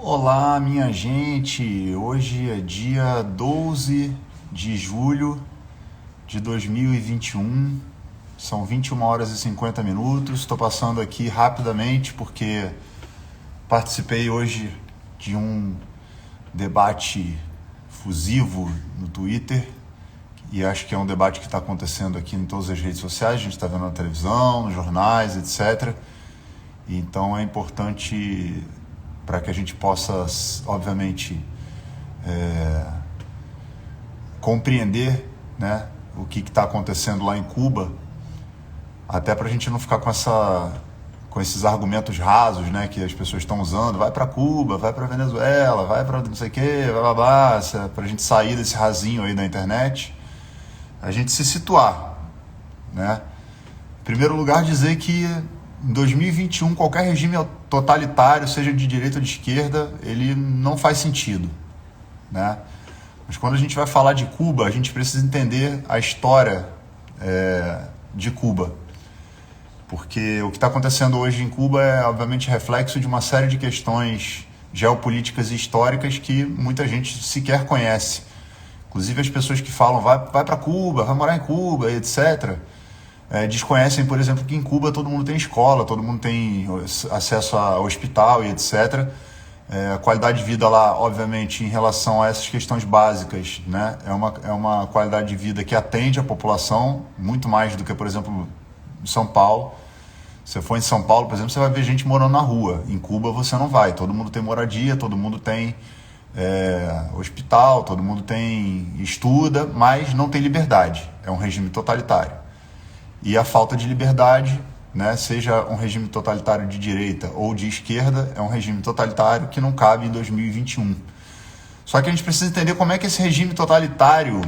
Olá, minha gente! Hoje é dia 12 de julho de 2021, são 21 horas e 50 minutos. Estou passando aqui rapidamente porque participei hoje de um debate fusivo no Twitter e acho que é um debate que está acontecendo aqui em todas as redes sociais. A gente está vendo na televisão, nos jornais, etc. Então é importante para que a gente possa, obviamente, compreender, né, o que está acontecendo lá em Cuba, até para a gente não ficar com esses argumentos rasos, né, que as pessoas estão usando. Vai para Cuba, vai para Venezuela, vai para não sei o quê, para a gente sair desse rasinho aí da internet, a gente se situar, né? Em primeiro lugar, dizer que em 2021, qualquer regime totalitário, seja de direita ou de esquerda, ele não faz sentido, né? Mas quando a gente vai falar de Cuba, a gente precisa entender a história de Cuba. Porque o que está acontecendo hoje em Cuba é, obviamente, reflexo de uma série de questões geopolíticas e históricas que muita gente sequer conhece. Inclusive as pessoas que falam, vai para Cuba, vai morar em Cuba, etc., desconhecem, por exemplo, que em Cuba todo mundo tem escola, todo mundo tem acesso a hospital e etc. A qualidade de vida lá, obviamente, em relação a essas questões básicas, né, é uma qualidade de vida que atende a população, muito mais do que, por exemplo, em São Paulo. Se você for em São Paulo, por exemplo, você vai ver gente morando na rua. Em Cuba você não vai. Todo mundo tem moradia, todo mundo tem hospital, todo mundo estuda, mas não tem liberdade. É um regime totalitário. E a falta de liberdade, né, seja um regime totalitário de direita ou de esquerda, é um regime totalitário que não cabe em 2021. Só que a gente precisa entender como é que esse regime totalitário,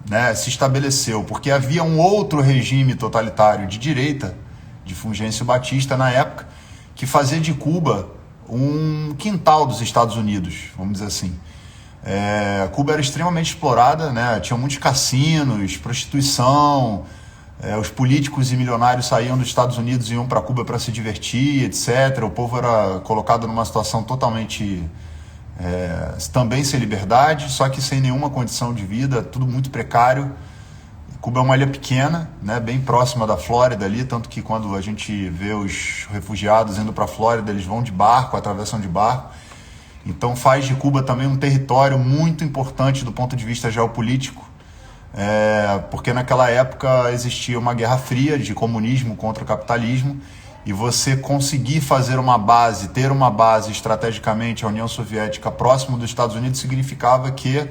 né, se estabeleceu, porque havia um outro regime totalitário de direita, de Fulgêncio Batista na época, que fazia de Cuba um quintal dos Estados Unidos, vamos dizer assim. Cuba era extremamente explorada, né, tinha muitos cassinos, prostituição. Os políticos e milionários saíam dos Estados Unidos e iam para Cuba para se divertir, etc. O povo era colocado numa situação totalmente também sem liberdade, só que sem nenhuma condição de vida, tudo muito precário. Cuba é uma ilha pequena, né, bem próxima da Flórida ali, tanto que quando a gente vê os refugiados indo para a Flórida, eles vão de barco, atravessam de barco. Então faz de Cuba também um território muito importante do ponto de vista geopolítico, porque naquela época existia uma guerra fria de comunismo contra o capitalismo, e você conseguir fazer uma base, ter uma base estrategicamente, a União Soviética próximo dos Estados Unidos, significava que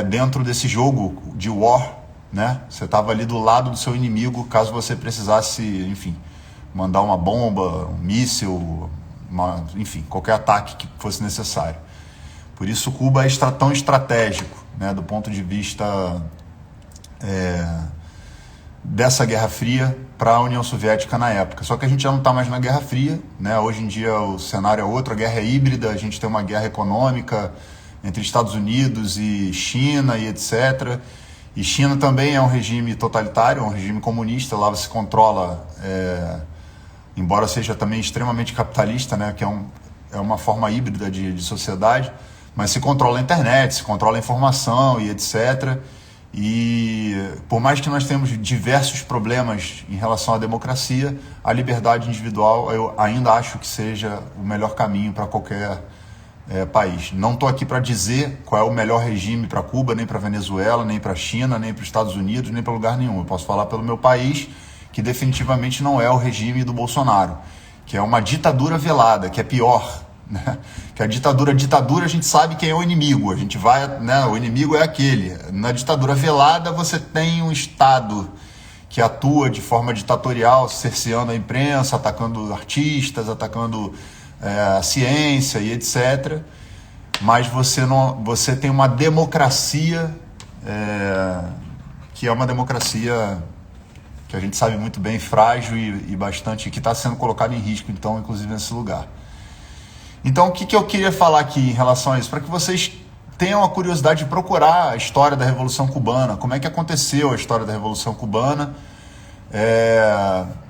dentro desse jogo de war, né, você estava ali do lado do seu inimigo, caso você precisasse, enfim, mandar uma bomba, um míssil, enfim, qualquer ataque que fosse necessário. Por isso Cuba é tão estratégico, né, do ponto de vista dessa Guerra Fria para a União Soviética na época. Só que a gente já não está mais na Guerra Fria, né? Hoje em dia o cenário é outro, a guerra é híbrida, a gente tem uma guerra econômica entre Estados Unidos e China e etc. E China também é um regime totalitário, é um regime comunista, lá você controla, embora seja também extremamente capitalista, né? Que é uma forma híbrida de sociedade, mas se controla a internet, se controla a informação e etc. E por mais que nós tenhamos diversos problemas em relação à democracia, a liberdade individual eu ainda acho que seja o melhor caminho para qualquer país. Não estou aqui para dizer qual é o melhor regime para Cuba, nem para Venezuela, nem para a China, nem para os Estados Unidos, nem para lugar nenhum. Eu posso falar pelo meu país, que definitivamente não é o regime do Bolsonaro, que é uma ditadura velada, que é pior, né? Que a ditadura a gente sabe quem é o inimigo, a gente vai, né, o inimigo é aquele. Na ditadura velada você tem um Estado que atua de forma ditatorial, cerceando a imprensa, atacando artistas, atacando a ciência e etc. Mas você tem uma democracia que é uma democracia que a gente sabe muito bem, frágil e bastante, que está sendo colocada em risco, então, inclusive nesse lugar. Então, o que eu queria falar aqui em relação a isso? Para que vocês tenham a curiosidade de procurar a história da Revolução Cubana, como é que aconteceu a história da Revolução Cubana.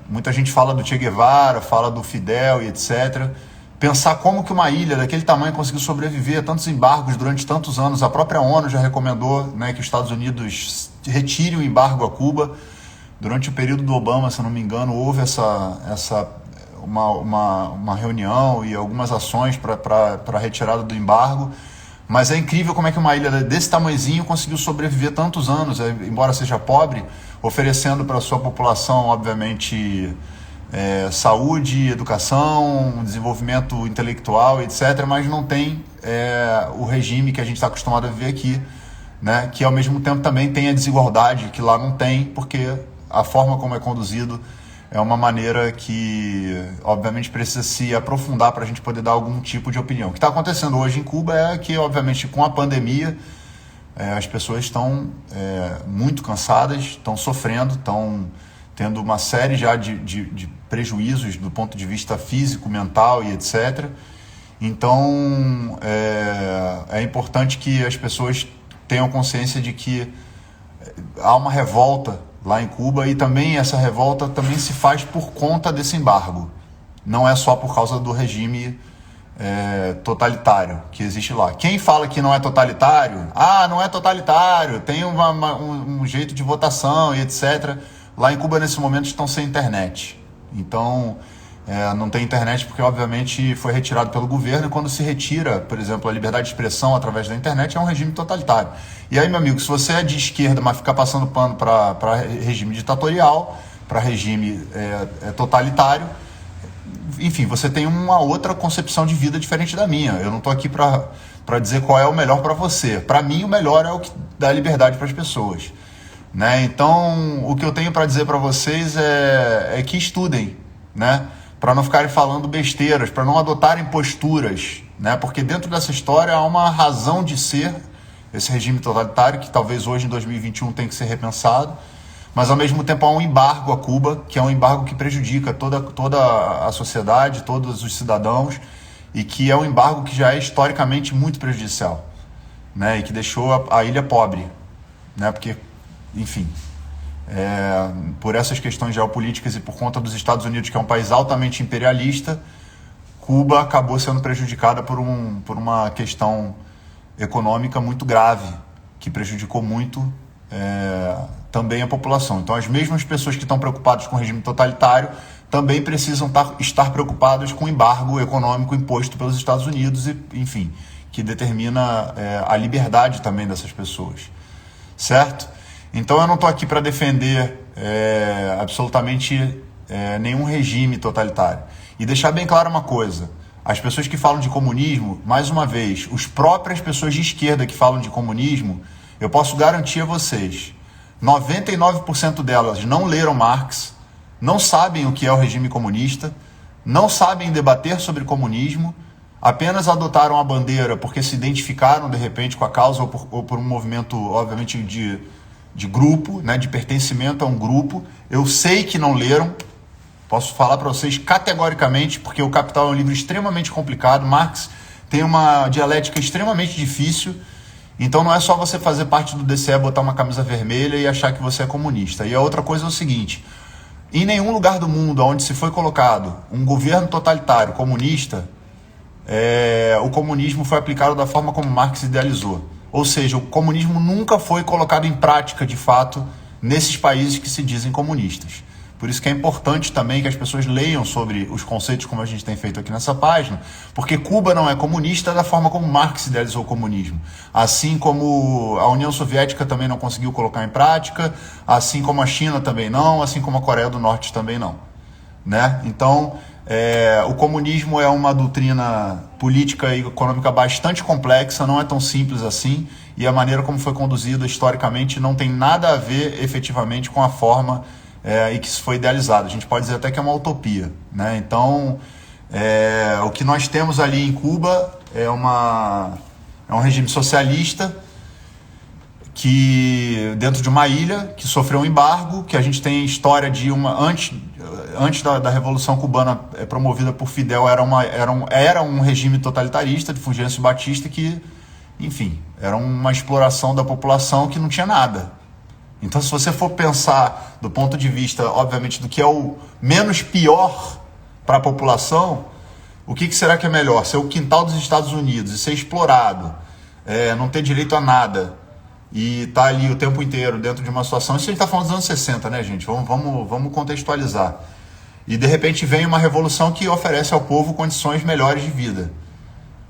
Muita gente fala do Che Guevara, fala do Fidel e etc. Pensar como que uma ilha daquele tamanho conseguiu sobreviver a tantos embargos durante tantos anos. A própria ONU já recomendou, né, que os Estados Unidos retire o embargo a Cuba. Durante o período do Obama, se não me engano, houve uma reunião e algumas ações para a retirada do embargo. Mas é incrível como é que uma ilha desse tamanhozinho conseguiu sobreviver tantos anos, embora seja pobre, oferecendo para a sua população, obviamente, saúde, educação, desenvolvimento intelectual, etc., mas não tem o regime que a gente está acostumado a viver aqui, né? Que ao mesmo tempo também tem a desigualdade que lá não tem, porque a forma como é conduzido é uma maneira que, obviamente, precisa se aprofundar para a gente poder dar algum tipo de opinião. O que está acontecendo hoje em Cuba é que, obviamente, com a pandemia, as pessoas estão muito cansadas, estão sofrendo, estão tendo uma série já de prejuízos do ponto de vista físico, mental e etc. Então, é importante que as pessoas tenham consciência de que há uma revolta lá em Cuba e também essa revolta também se faz por conta desse embargo. Não é só por causa do regime totalitário que existe lá. Quem fala que não é totalitário, não é totalitário, tem um jeito de votação e etc. Lá em Cuba, nesse momento, estão sem internet. Então, não tem internet porque, obviamente, foi retirado pelo governo. E quando se retira, por exemplo, a liberdade de expressão através da internet, é um regime totalitário. E aí, meu amigo, se você é de esquerda, mas ficar passando pano para regime ditatorial, para regime totalitário, enfim, você tem uma outra concepção de vida diferente da minha. Eu não estou aqui para dizer qual é o melhor para você. Para mim, o melhor é o que dá liberdade para as pessoas. Né? Então, o que eu tenho para dizer para vocês é que estudem, né? Para não ficarem falando besteiras, para não adotarem posturas, né? Porque dentro dessa história há uma razão de ser esse regime totalitário, que talvez hoje, em 2021, tenha que ser repensado, mas ao mesmo tempo há um embargo a Cuba, que é um embargo que prejudica toda a sociedade, todos os cidadãos, e que é um embargo que já é historicamente muito prejudicial, né? E que deixou a ilha pobre, né? Porque, enfim, por essas questões geopolíticas e por conta dos Estados Unidos, que é um país altamente imperialista, Cuba acabou sendo prejudicada por uma questão econômica muito grave, que prejudicou muito também a população. Então, as mesmas pessoas que estão preocupadas com o regime totalitário também precisam estar preocupadas com o embargo econômico imposto pelos Estados Unidos, e, enfim, que determina a liberdade também dessas pessoas, certo? Então, eu não estou aqui para defender absolutamente nenhum regime totalitário. E deixar bem claro uma coisa: as pessoas que falam de comunismo, mais uma vez, as próprias pessoas de esquerda que falam de comunismo, eu posso garantir a vocês, 99% delas não leram Marx, não sabem o que é o regime comunista, não sabem debater sobre comunismo, apenas adotaram a bandeira porque se identificaram, de repente, com a causa ou por um movimento, obviamente, de grupo, né, de pertencimento a um grupo. Eu sei que não leram, posso falar para vocês categoricamente, porque o Capital é um livro extremamente complicado, Marx tem uma dialética extremamente difícil, então não é só você fazer parte do DCE, botar uma camisa vermelha e achar que você é comunista. E a outra coisa é o seguinte: em nenhum lugar do mundo onde se foi colocado um governo totalitário comunista, o comunismo foi aplicado da forma como Marx idealizou. Ou seja, o comunismo nunca foi colocado em prática, de fato, nesses países que se dizem comunistas. Por isso que é importante também que as pessoas leiam sobre os conceitos, como a gente tem feito aqui nessa página, porque Cuba não é comunista da forma como Marx idealizou o comunismo. Assim como a União Soviética também não conseguiu colocar em prática, assim como a China também não, assim como a Coreia do Norte também não. Né? Então, o comunismo é uma doutrina política e econômica bastante complexa, não é tão simples assim, e a maneira como foi conduzida historicamente não tem nada a ver efetivamente com a forma e que isso foi idealizado. A gente pode dizer até que é uma utopia. Né? Então, o que nós temos ali em Cuba é um regime socialista que, dentro de uma ilha, que sofreu um embargo, que a gente tem história de antes da Revolução Cubana promovida por Fidel, era um regime totalitarista de Fulgêncio Batista que, enfim, era uma exploração da população que não tinha nada. Então, se você for pensar do ponto de vista, obviamente, do que é o menos pior para a população, O que será que é melhor? Ser o quintal dos Estados Unidos e ser explorado, não ter direito a nada e tá ali o tempo inteiro dentro de uma situação... Isso a gente está falando dos anos 60, né, gente? Vamos contextualizar. E de repente vem uma revolução que oferece ao povo condições melhores de vida.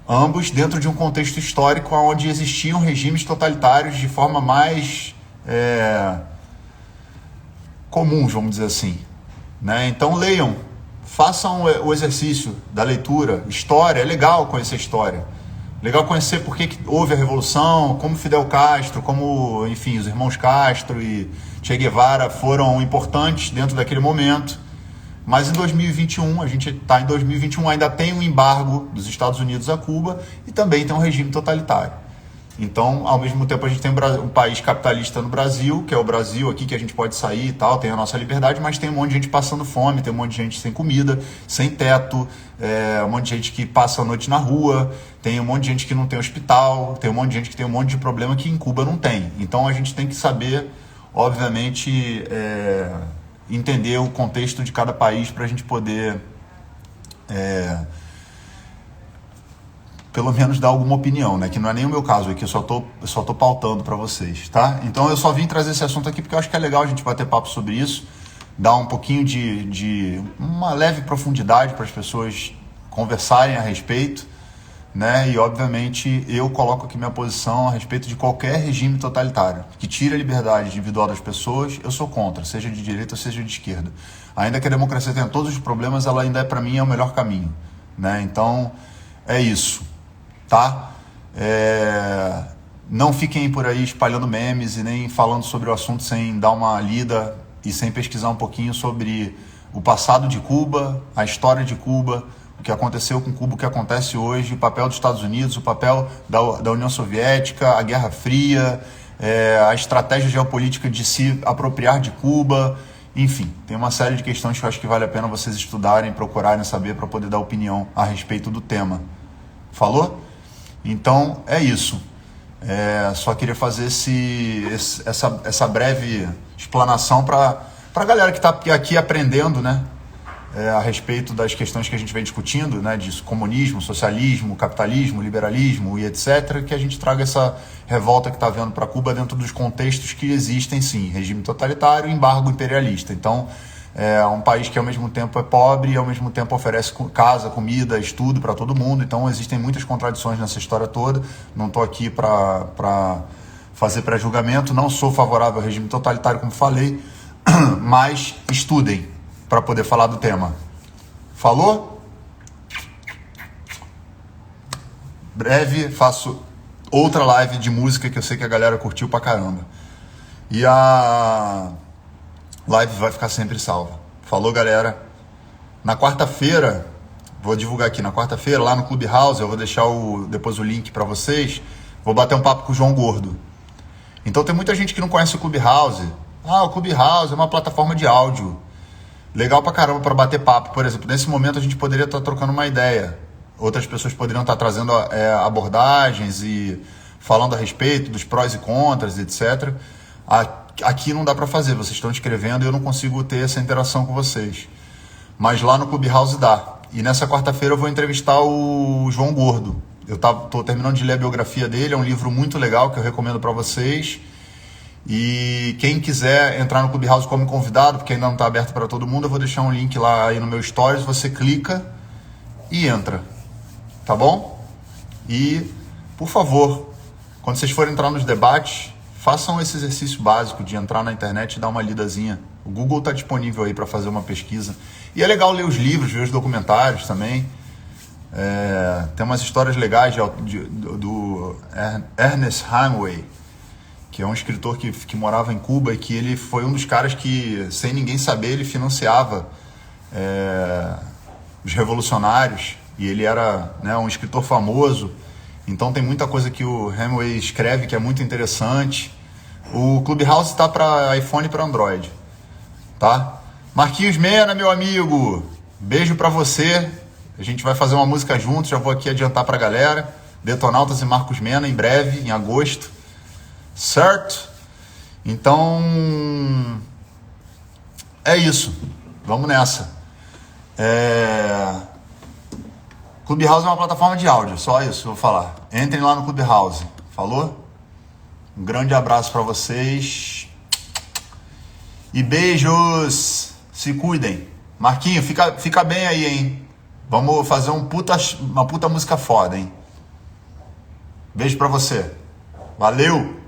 Ambos dentro de um contexto histórico onde existiam regimes totalitários de forma mais comuns, vamos dizer assim, né? Então leiam, façam o exercício da leitura. História, é legal conhecer história. Legal conhecer por que houve a Revolução, como Fidel Castro, como, enfim, os irmãos Castro e Che Guevara foram importantes dentro daquele momento. Mas em 2021, a gente está em 2021, ainda tem um embargo dos Estados Unidos a Cuba e também tem um regime totalitário. Então, ao mesmo tempo, a gente tem um país capitalista no Brasil, que é o Brasil aqui, que a gente pode sair e tal, tem a nossa liberdade, mas tem um monte de gente passando fome, tem um monte de gente sem comida, sem teto, um monte de gente que passa a noite na rua, tem um monte de gente que não tem hospital, tem um monte de gente que tem um monte de problema que em Cuba não tem. Então, a gente tem que saber, obviamente... entender o contexto de cada país para a gente poder pelo menos dar alguma opinião, né? Que não é nem o meu caso aqui, eu só tô pautando para vocês, tá? Então eu só vim trazer esse assunto aqui porque eu acho que é legal a gente bater papo sobre isso, dar um pouquinho de uma leve profundidade para as pessoas conversarem a respeito, né? E obviamente eu coloco aqui minha posição a respeito de qualquer regime totalitário que tire a liberdade individual das pessoas. Eu sou contra, seja de direita ou seja de esquerda. Ainda que a democracia tenha todos os problemas, ela ainda para mim é o melhor caminho, né? Então é isso, tá? Não fiquem por aí espalhando memes e nem falando sobre o assunto sem dar uma lida e sem pesquisar um pouquinho sobre o passado de Cuba, a história de Cuba, o que aconteceu com Cuba, o que acontece hoje, o papel dos Estados Unidos, o papel da União Soviética, a Guerra Fria, a estratégia geopolítica de se apropriar de Cuba, enfim, tem uma série de questões que eu acho que vale a pena vocês estudarem, procurarem saber para poder dar opinião a respeito do tema. Falou? Então é isso. Só queria fazer essa breve explanação para a galera que está aqui aprendendo, né? A respeito das questões que a gente vem discutindo, né, de comunismo, socialismo, capitalismo, liberalismo e etc., que a gente traga essa revolta que está havendo para Cuba dentro dos contextos que existem, sim, regime totalitário e embargo imperialista. Então, é um país que ao mesmo tempo é pobre e ao mesmo tempo oferece casa, comida, estudo para todo mundo. Então, existem muitas contradições nessa história toda. Não estou aqui para fazer pré-julgamento, não sou favorável ao regime totalitário, como falei, mas estudem para poder falar do tema. Falou? Breve faço outra live de música que eu sei que a galera curtiu pra caramba. E a live vai ficar sempre salva. Falou, galera? Na quarta-feira, vou divulgar aqui, na quarta-feira, lá no Clubhouse, eu vou deixar depois o link para vocês, vou bater um papo com o João Gordo. Então tem muita gente que não conhece o Clubhouse. O Clubhouse é uma plataforma de áudio. Legal pra caramba para bater papo. Por exemplo, nesse momento a gente poderia estar trocando uma ideia. Outras pessoas poderiam estar trazendo abordagens e falando a respeito dos prós e contras, etc. Aqui não dá para fazer, vocês estão escrevendo e eu não consigo ter essa interação com vocês. Mas lá no Clubhouse dá. E nessa quarta-feira eu vou entrevistar o João Gordo. Eu estou terminando de ler a biografia dele, é um livro muito legal que eu recomendo para vocês. E quem quiser entrar no Clubhouse como convidado, porque ainda não está aberto para todo mundo, eu vou deixar um link lá aí no meu stories, você clica e entra, tá bom? E, por favor, quando vocês forem entrar nos debates, façam esse exercício básico de entrar na internet e dar uma lidazinha. O Google está disponível aí para fazer uma pesquisa. E é legal ler os livros, ver os documentários também. Tem umas histórias legais do Ernest Hemingway, que é um escritor que morava em Cuba e que ele foi um dos caras que, sem ninguém saber, ele financiava os revolucionários, e ele era, né, um escritor famoso. Então tem muita coisa que o Hemingway escreve que é muito interessante. O Clubhouse está para iPhone e para Android, tá? Marquinhos Mena, meu amigo, beijo para você. A gente vai fazer uma música juntos, já vou aqui adiantar para a galera. Detonautas e Marcos Mena, em breve, em agosto. Certo? Então, é isso. Vamos nessa. Clubhouse é uma plataforma de áudio, só isso que eu vou falar. Entrem lá no Clubhouse. Falou? Um grande abraço para vocês. E beijos. Se cuidem. Marquinho, fica bem aí, hein? Vamos fazer uma puta música foda, hein? Beijo pra você. Valeu!